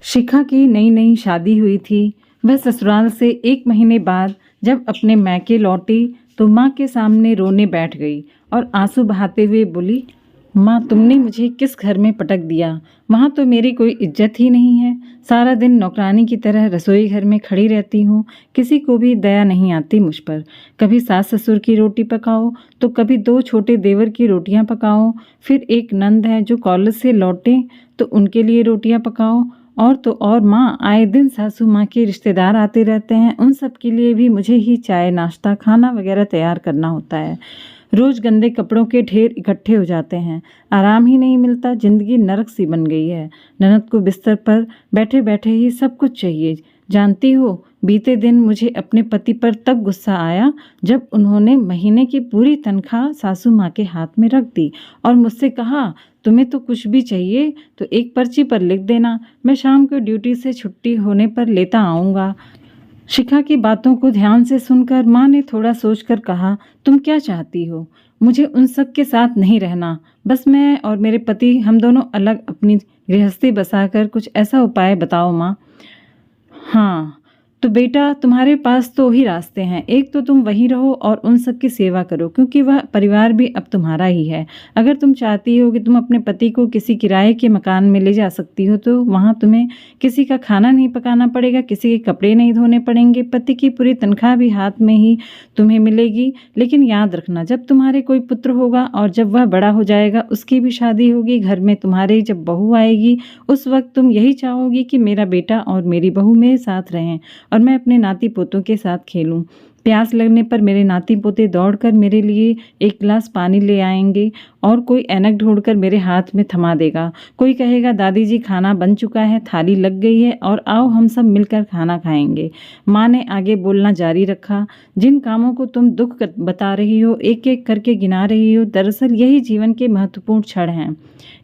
शिखा की नई नई शादी हुई थी। वह ससुराल से 1 महीने बाद जब अपने मायके लौटी तो माँ के सामने रोने बैठ गई और आंसू बहाते हुए बोली, माँ तुमने मुझे किस घर में पटक दिया। वहाँ तो मेरी कोई इज्जत ही नहीं है। सारा दिन नौकरानी की तरह रसोई घर में खड़ी रहती हूँ। किसी को भी दया नहीं आती मुझ पर। कभी सास ससुर की रोटी पकाओ तो कभी 2 छोटे देवर की रोटियाँ पकाओ। फिर एक नंद है जो कॉलेज से लौटे तो उनके लिए रोटियाँ पकाओ। और तो और माँ, आए दिन सासू माँ के रिश्तेदार आते रहते हैं। उन सब के लिए भी मुझे ही चाय नाश्ता खाना वगैरह तैयार करना होता है। रोज़ गंदे कपड़ों के ढेर इकट्ठे हो जाते हैं। आराम ही नहीं मिलता। ज़िंदगी नरक सी बन गई है। ननद को बिस्तर पर बैठे बैठे ही सब कुछ चाहिए। जानती हो, बीते दिन मुझे अपने पति पर तब गुस्सा आया जब उन्होंने महीने की पूरी तनख्वाह सासू माँ के हाथ में रख दी और मुझसे कहा, तुम्हें तो कुछ भी चाहिए तो एक पर्ची पर लिख देना, मैं शाम को ड्यूटी से छुट्टी होने पर लेता आऊँगा। शिखा की बातों को ध्यान से सुनकर माँ ने थोड़ा सोचकर कहा, तुम क्या चाहती हो? मुझे उन सब के साथ नहीं रहना। बस मैं और मेरे पति हम दोनों अलग अपनी गृहस्थी बसाकर कुछ ऐसा उपाय बताओ माँ। हाँ, तो बेटा तुम्हारे पास 2 ही रास्ते हैं। एक तो तुम वहीं रहो और उन सब की सेवा करो क्योंकि वह परिवार भी अब तुम्हारा ही है। अगर तुम चाहती हो कि तुम अपने पति को किसी किराए के मकान में ले जा सकती हो तो वहाँ तुम्हें किसी का खाना नहीं पकाना पड़ेगा, किसी के कपड़े नहीं धोने पड़ेंगे, पति की पूरी तनख्वाह भी हाथ में ही तुम्हें मिलेगी। लेकिन याद रखना, जब तुम्हारे कोई पुत्र होगा और जब वह बड़ा हो जाएगा, उसकी भी शादी होगी, घर में तुम्हारे जब बहू आएगी, उस वक्त तुम यही चाहोगी कि मेरा बेटा और मेरी बहू मेरे साथ रहें और मैं अपने नाती पोतों के साथ खेलूं। प्यास लगने पर मेरे नाती पोते दौड़कर मेरे लिए 1 गिलास पानी ले आएंगे और कोई ऐनक ढूंढकर मेरे हाथ में थमा देगा। कोई कहेगा, दादी जी खाना बन चुका है, थाली लग गई है और आओ हम सब मिलकर खाना खाएंगे। माँ ने आगे बोलना जारी रखा, जिन कामों को तुम दुख बता रही हो, एक एक करके गिना रही हो, दरअसल यही जीवन के महत्वपूर्ण क्षण हैं।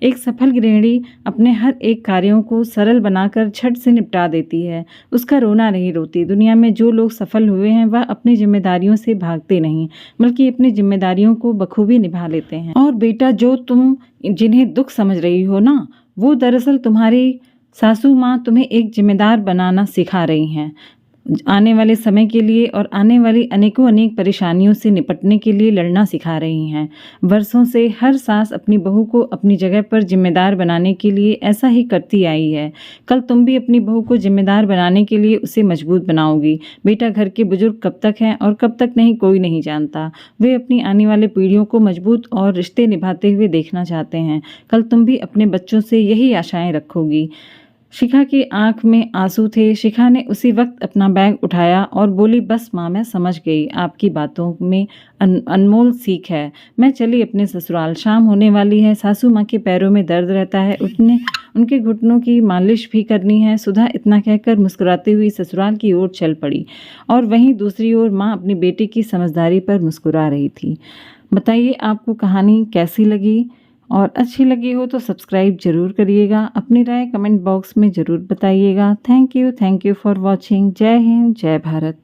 एक सफल गृहिणी अपने हर एक कार्यों को सरल बनाकर झट से निपटा देती है। उसका रोना नहीं रोती। दुनिया में जो लोग सफल हुए हैं वह अपनी जिम्मेदारियों से भागते नहीं बल्कि अपनी जिम्मेदारियों को बखूबी निभा लेते हैं। और बेटा, जो तुम जिन्हें दुख समझ रही हो ना, वो दरअसल तुम्हारी सासू माँ तुम्हें एक जिम्मेदार बनाना सिखा रही हैं। आने वाले समय के लिए और आने वाली अनेकों अनेक परेशानियों से निपटने के लिए लड़ना सिखा रही हैं। वर्षों से हर सास अपनी बहू को अपनी जगह पर जिम्मेदार बनाने के लिए ऐसा ही करती आई है। कल तुम भी अपनी बहू को जिम्मेदार बनाने के लिए उसे मजबूत बनाओगी। बेटा, घर के बुजुर्ग कब तक हैं और कब तक नहीं, कोई नहीं जानता। वे अपनी आने वाली पीढ़ियों को मजबूत और रिश्ते निभाते हुए देखना चाहते हैं। कल तुम भी अपने बच्चों से यही आशाएं रखोगी। शिखा की आंख में आंसू थे। शिखा ने उसी वक्त अपना बैग उठाया और बोली, बस माँ, मैं समझ गई। आपकी बातों में अनमोल सीख है। मैं चली अपने ससुराल। शाम होने वाली है। सासू माँ के पैरों में दर्द रहता है, उनके घुटनों की मालिश भी करनी है। सुधा इतना कहकर मुस्कुराती हुई ससुराल की ओर चल पड़ी और वहीं दूसरी ओर माँ अपनी बेटी की समझदारी पर मुस्कुरा रही थी। बताइए आपको कहानी कैसी लगी, और अच्छी लगी हो तो सब्सक्राइब जरूर करिएगा। अपनी राय कमेंट बॉक्स में ज़रूर बताइएगा। Thank you for watching. जय हिंद, जय भारत।